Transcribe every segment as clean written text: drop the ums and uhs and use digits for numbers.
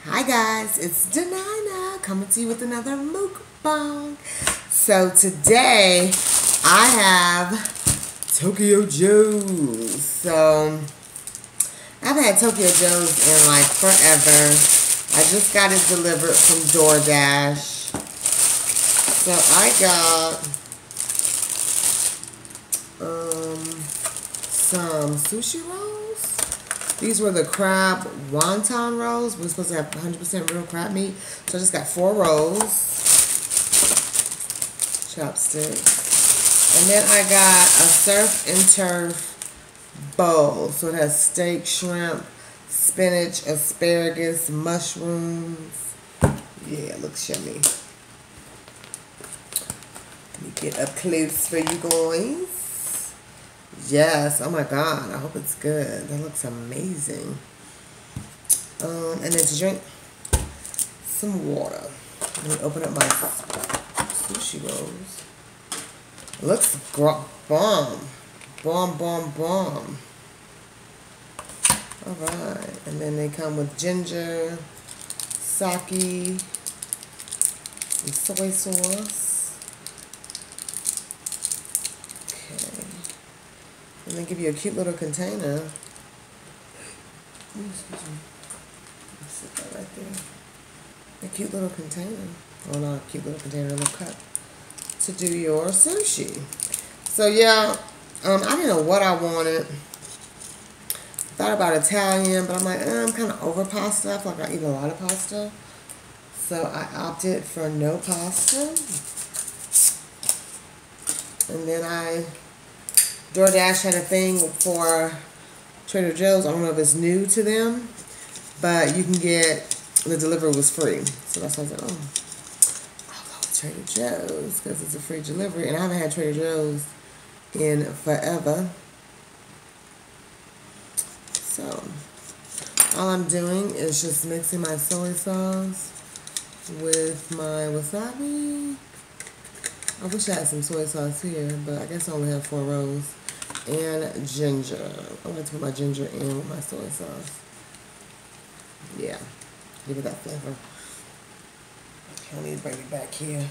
Hi guys, it's Denina coming to you with another mukbang. So today I have Tokyo Joe's. So I haven't had Tokyo Joe's in like forever. I just got it delivered from DoorDash. So I got some sushi rolls. These were the crab wonton rolls. We're supposed to have 100% real crab meat. So I just got 4 rolls. Chopsticks. And then I got a surf and turf bowl. So it has steak, shrimp, spinach, asparagus, mushrooms. Yeah, it looks yummy. Let me get up close for you guys. Yes, oh my god, I hope it's good. That looks amazing. And then to drink some water. Let me open up my sushi rolls. It looks bomb. Bomb. Alright, and then they come with ginger, sake, and soy sauce. And they give you a cute little container. Excuse me. Sit that right there. A cute little container. Oh, not a cute little container, a little cup to do your sushi. So yeah, I didn't know what I wanted. Thought about Italian, but I'm like, I'm kind of over pasta. I feel like I eat a lot of pasta. So I opted for no pasta. And then DoorDash had a thing for Trader Joe's. I don't know if it's new to them, but you can get, the delivery was free. So that's why I was like, oh, I'll go with Trader Joe's because it's a free delivery. And I haven't had Trader Joe's in forever. So all I'm doing is just mixing my soy sauce with my wasabi. I wish I had some soy sauce here, but I guess I only have 4 rolls. And ginger. I'm going to put my ginger in with my soy sauce. Yeah. Give it that flavor. I need to bring it back here.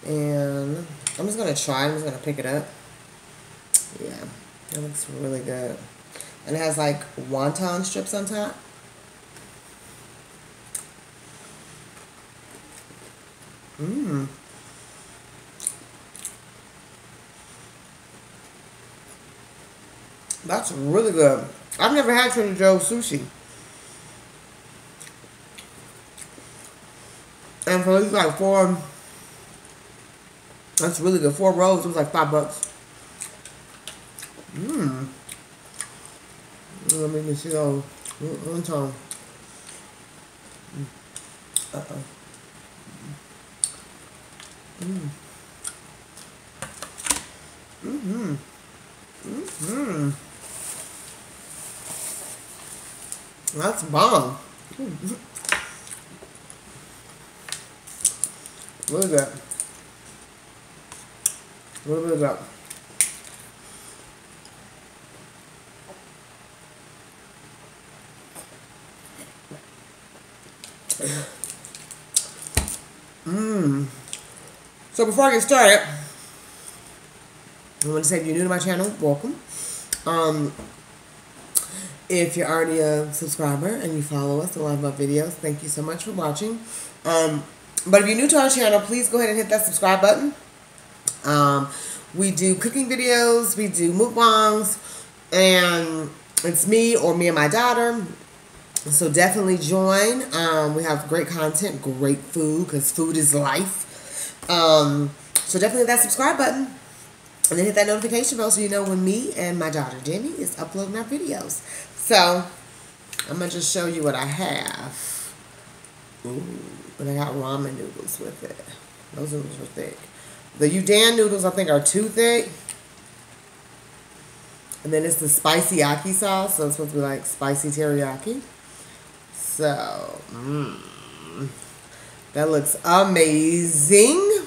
And I'm just going to try. I'm just going to pick it up. Yeah. That looks really good. And it has like wonton strips on top. Mmm. That's really good. I've never had Trader Joe's sushi. And for these like 4, that's really good. 4 rolls, it was like $5. Mmm. Let me see those. One time. Uh-oh. Mmm. Mm-hmm. Mm-hmm. That's bomb. Really good. Really good. So before I get started, I want to say if you're new to my channel, welcome. If you're already a subscriber and you follow us and love our videos, thank you so much for watching. But if you're new to our channel, please go ahead and hit that subscribe button. We do cooking videos, we do mukbangs, and it's me or me and my daughter. So definitely join. We have great content, great food, because food is life. So definitely hit that subscribe button. And then hit that notification bell so you know when me and my daughter Jenny is uploading our videos. So, I'm going to just show you what I have. Ooh, and I got ramen noodles with it. Those noodles are thick. The Udon noodles I think are too thick. And then it's the spicy aki sauce. So it's supposed to be like spicy teriyaki. So, that looks amazing.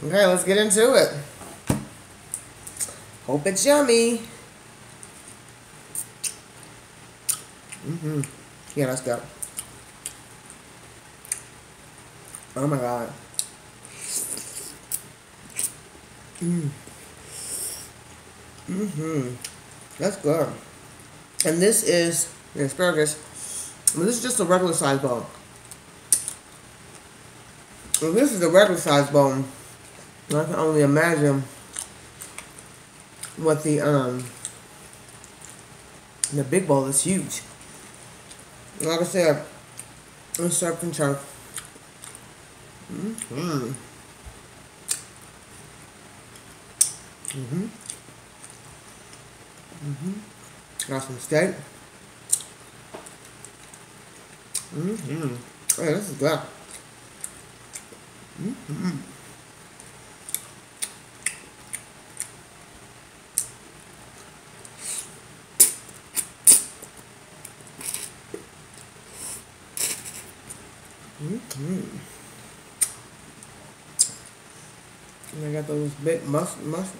Okay, let's get into it. Hope it's yummy. Yeah, let's go. Oh my god. That's good. And this is the asparagus. I mean, this is just a regular size bowl. And this is the regular size bowl. I can only imagine what the big bowl is huge. Like I said, it's surf and turf. Got some steak. Hey, this is good. And I got those big mushrooms.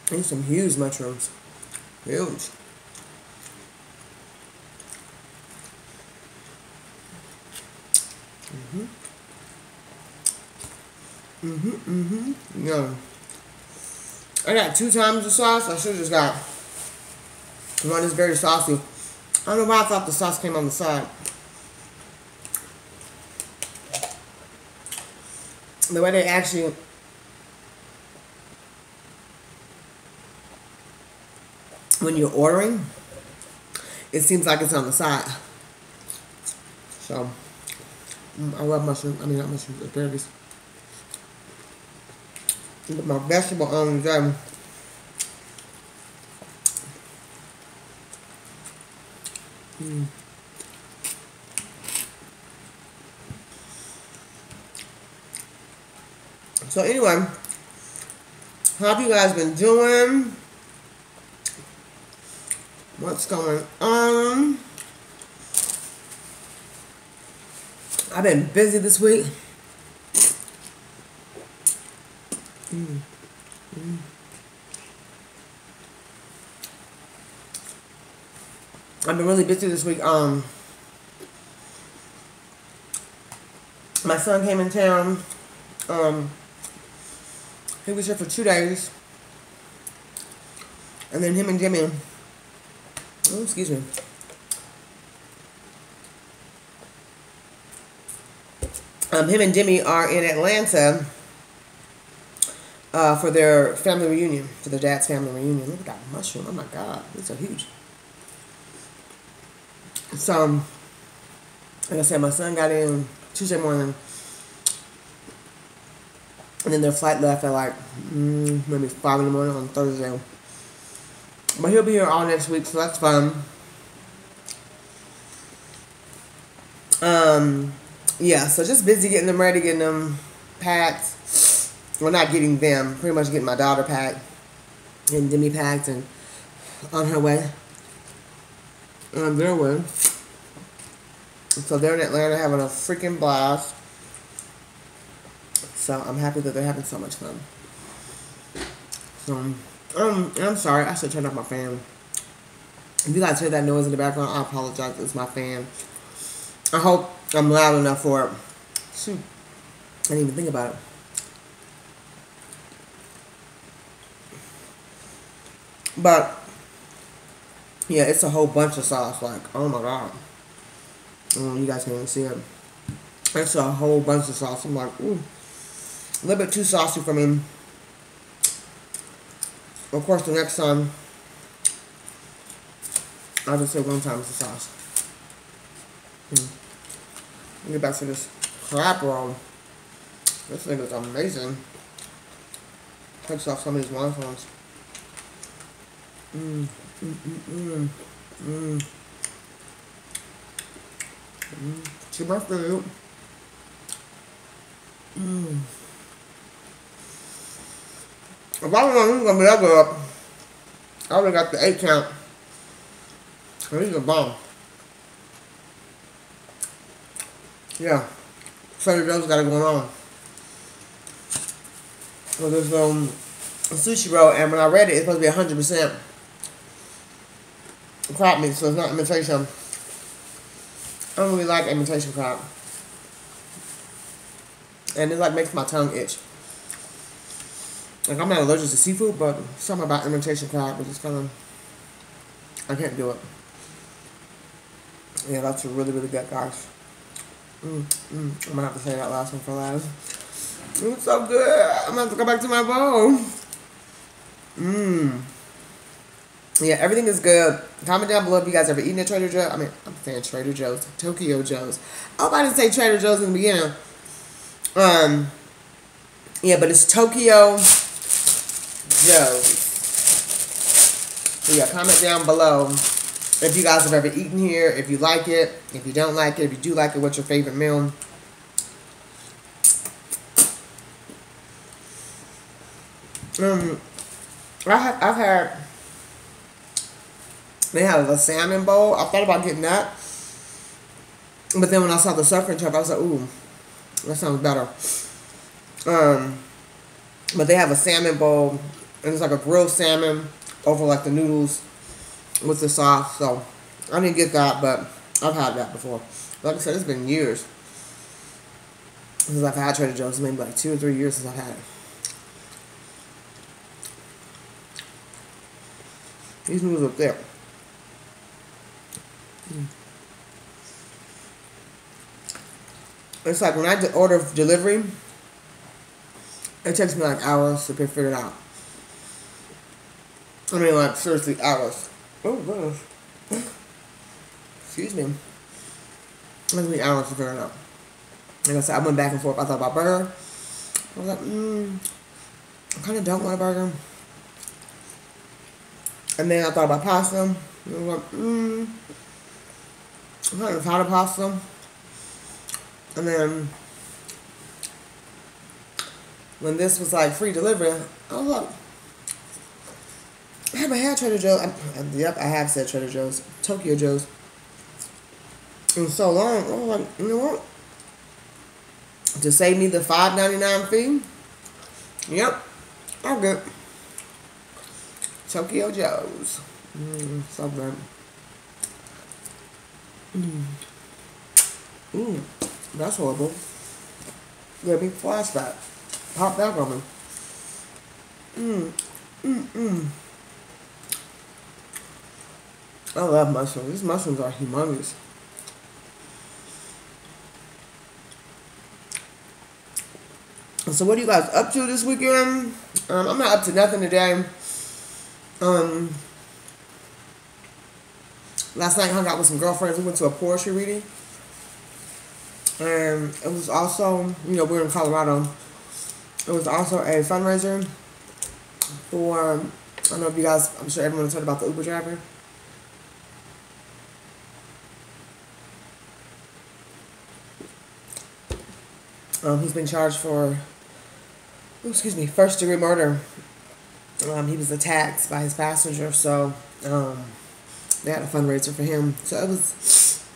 These some huge mushrooms. Huge. Yeah. I got 2 times the sauce. I should have just got one that's very saucy. I don't know why I thought the sauce came on the side. The way they actually when you're ordering, it seems like it's on the side. So I love mushrooms. I mean, not mushrooms, asparagus. Put my vegetable on them. So anyway, how have you guys been doing? What's going on? I've been busy this week. I've been really busy this week. My son came in town. He was here for 2 days. And then him and Jimmy, oh, excuse me. Him and Jimmy are in Atlanta for their family reunion, for their dad's family reunion. Look at that mushroom. Oh my God, these are huge. So, like I said, my son got in Tuesday morning. And then their flight left at like maybe 5 in the morning on Thursday. But he'll be here all next week, so that's fun. Yeah, so just busy getting them ready, getting them packed. Well, not getting them, pretty much getting my daughter packed, getting Demi packed, and on her way. On their way. So they're in Atlanta having a freaking blast. So I'm happy that they're having so much fun. So, I'm sorry, I should turn off my fan. If you guys hear that noise in the background, I apologize. It's my fan. I hope I'm loud enough for it. Shoot, I didn't even think about it. But yeah, it's a whole bunch of sauce. Like, oh my God. You guys can't even see it. It's a whole bunch of sauce. I'm like, ooh. A little bit too saucy for me. Of course, the next time, I'll just say 1 time it's the sauce. Let me get back to this crab roll. This thing is amazing. Takes off some of these wontons. See my food. If I don't know who's gonna be that good, I already got the 8 count. And these are bomb. Yeah. Trader Joe's got it going on. So this sushi roll, and when I read it, it's supposed to be 100% crab meat, so it's not imitation. I don't really like imitation crab, and it like makes my tongue itch. Like, I'm not allergic to seafood, but something about imitation crab is just kind of, I can't do it. Yeah, that's really, really good, guys. I'm gonna have to say that last one for last. It's so good. I'm gonna have to go back to my bowl. Yeah, everything is good. Comment down below if you guys ever eaten at Trader Joe's. I mean, I'm saying Trader Joe's, Tokyo Joe's. I didn't say Trader Joe's in the beginning. Yeah, but it's Tokyo Joe's. So yeah, comment down below if you guys have ever eaten here, if you like it, if you don't like it, if you do like it, what's your favorite meal? I've had, they have a salmon bowl. I thought about getting that, but then when I saw the suffering chop, I was like, ooh, that sounds better. But they have a salmon bowl, and it's like a grilled salmon over like the noodles with the sauce. So I didn't get that, but I've had that before. Like I said, it's been years since I've had Trader Joe's. Maybe like 2 or 3 years since I've had it. These noodles are thick. It's like when I order delivery, it takes me like hours to figure it out. I mean, like, seriously, hours. Oh, goodness. Excuse me. It took me hours to figure it out. Like I said, I went back and forth. I thought about burger. I was like, I kind of don't want a burger. And then I thought about pasta. And I was like, I'm kind of tired of pasta. And then when this was like free delivery, I was like, I haven't had Trader Joe's. Yep, I have said Trader Joe's. Tokyo Joe's. In so long. I was like, you know what? To save me the $5.99 fee. Yep. I'll get Tokyo Joe's. So good. That's horrible. Gave me flashback. Pop that on me. I love mushrooms. These mushrooms are humongous. So what are you guys up to this weekend? I'm not up to nothing today. Last night I hung out with some girlfriends. We went to a poetry reading. And it was also, you know, we're in Colorado. It was also a fundraiser for, I don't know if you guys, I'm sure everyone has heard about the Uber driver. He's been charged for, first-degree murder. He was attacked by his passenger, so they had a fundraiser for him. So it was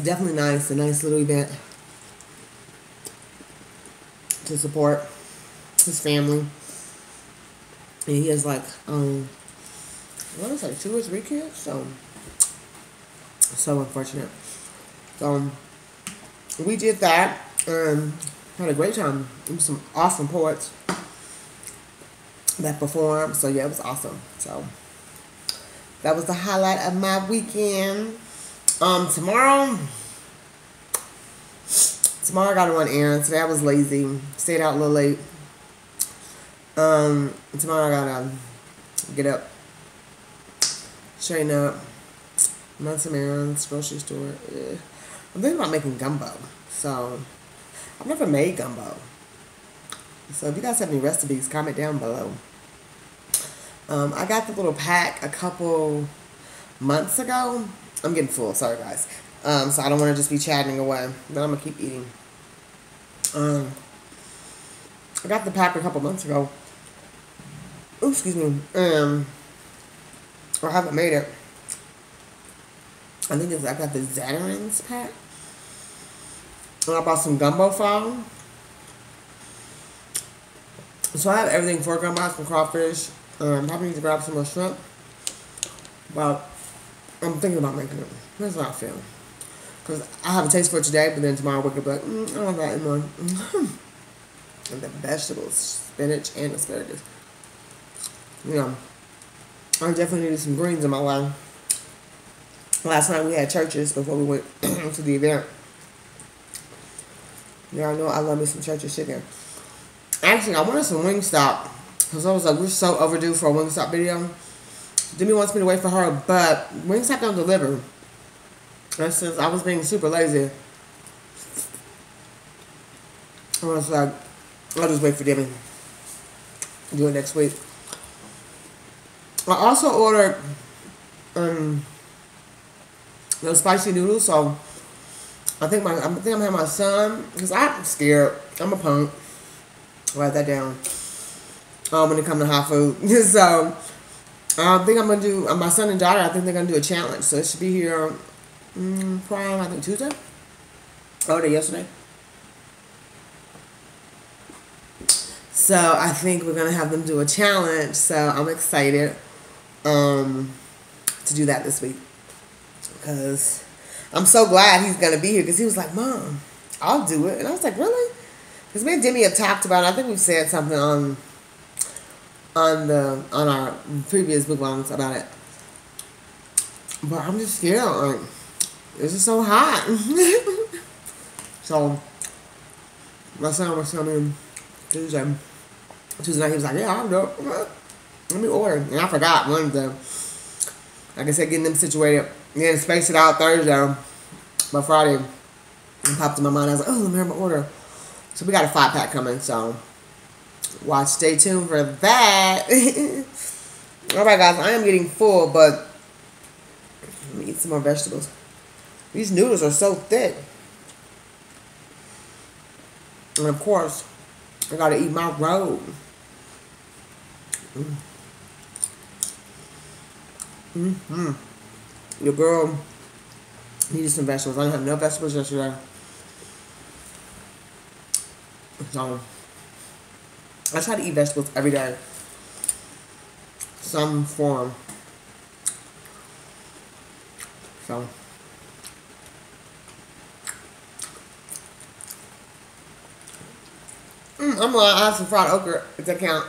definitely nice, a nice little event to support his family. And he has like, what is it, 2 or 3 kids? So unfortunate. So we did that. Had a great time. There was some awesome poets that performed. So yeah, it was awesome. So that was the highlight of my weekend. Tomorrow I gotta run errands. Today I was lazy. Stayed out a little late. Tomorrow I gotta get up, straighten up, run some errands, grocery store. I'm thinking about making gumbo. So I've never made gumbo. So if you guys have any recipes, comment down below. I got the little pack a couple months ago. I'm getting full, sorry guys. So I don't want to just be chatting away, but I'm gonna keep eating. I got the pack a couple months ago. Ooh, excuse me. I haven't made it. I think I got the Zatarain's pack. And I bought some gumbo flour. So I have everything for gumbo, some crawfish. Probably need to grab some more shrimp. But I'm thinking about making it. That's how I feel. Because I have a taste for it today, but then tomorrow I wake up like, I don't want that anymore. And the vegetables, spinach and asparagus. You know, I definitely needed some greens in my life. Last night we had churches before we went to the event. Y'all know I love me some church's chicken. Actually, I wanted some Wingstop. Because I was like, we're so overdue for a Wingstop video. Demi wants me to wait for her, but Wingstop don't deliver. And since I was being super lazy, I was like, I'll just wait for Demi. Do it next week. I also ordered those spicy noodles, so I think I'm having my son, because I'm scared. I'm a punk. Write that down. When it comes to hot food. So I think I'm gonna do my son and daughter. I think they're gonna do a challenge. So it should be here probably I think Tuesday. Oh, day yesterday. So I think we're gonna have them do a challenge. So I'm excited to do that this week, because I'm so glad he's gonna be here. Because he was like, "Mom, I'll do it," and I was like, "Really?" Because me and Demi have talked about it. I think we've said something on our previous Mukbangs about it. But I'm just scared. Like, it's just so hot. So my son was coming Tuesday night. He was like, "Yeah, I'll do it. Let me order." And I forgot one of them. Like I said, getting them situated. Then space it out Thursday. But Friday, it popped in my mind. I was like, "Oh, let me have my order." So we got a 5-pack coming. So stay tuned for that. Alright guys, I am getting full, but let me eat some more vegetables. These noodles are so thick. And of course, I gotta eat my roll. Your girl needed some vegetables. I didn't have no vegetables yesterday. So I try to eat vegetables every day. Some form. So I'm gonna have some fried okra if that count.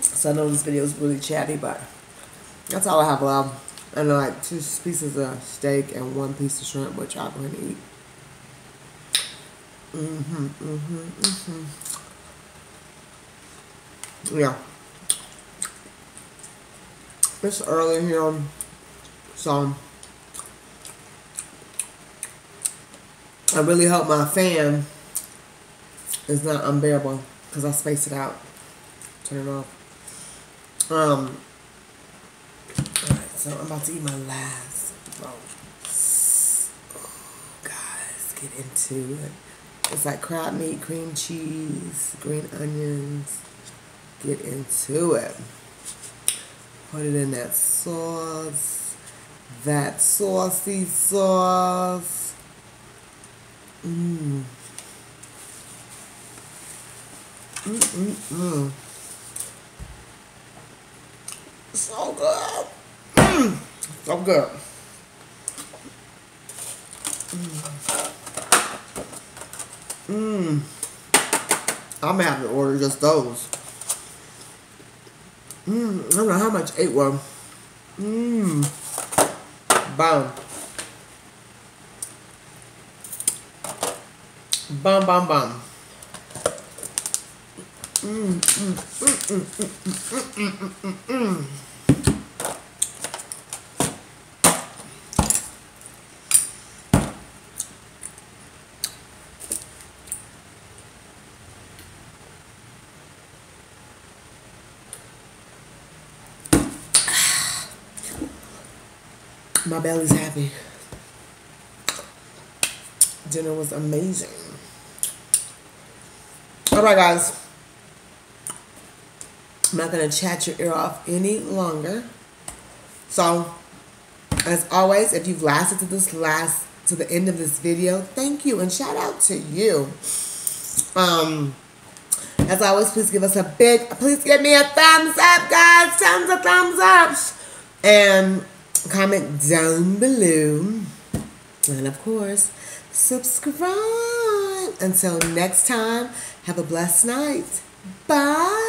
So I know this video is really chatty, but that's all I have left. I know, like 2 pieces of steak and 1 piece of shrimp, which I'm going to eat. Yeah. It's early here, so I really hope my fan is not unbearable, because I spaced it out. Turn it off. Alright, so I'm about to eat my last roll. Oh, guys, get into it. It's like crab meat, cream cheese, green onions. Get into it. Put it in that sauce. That saucy sauce. So good. So good. I'm gonna have to order just those. I don't know how much 8 were. Bomb. Bomb, bomb, bomb. My belly's happy. Dinner was amazing. Alright guys. I'm not going to chat your ear off any longer. So, as always, if you've lasted to this last to the end of this video, thank you and shout out to you. As always, please give me a thumbs up, guys. Thumbs up. And comment down below. And of course, subscribe. Until next time, have a blessed night. Bye.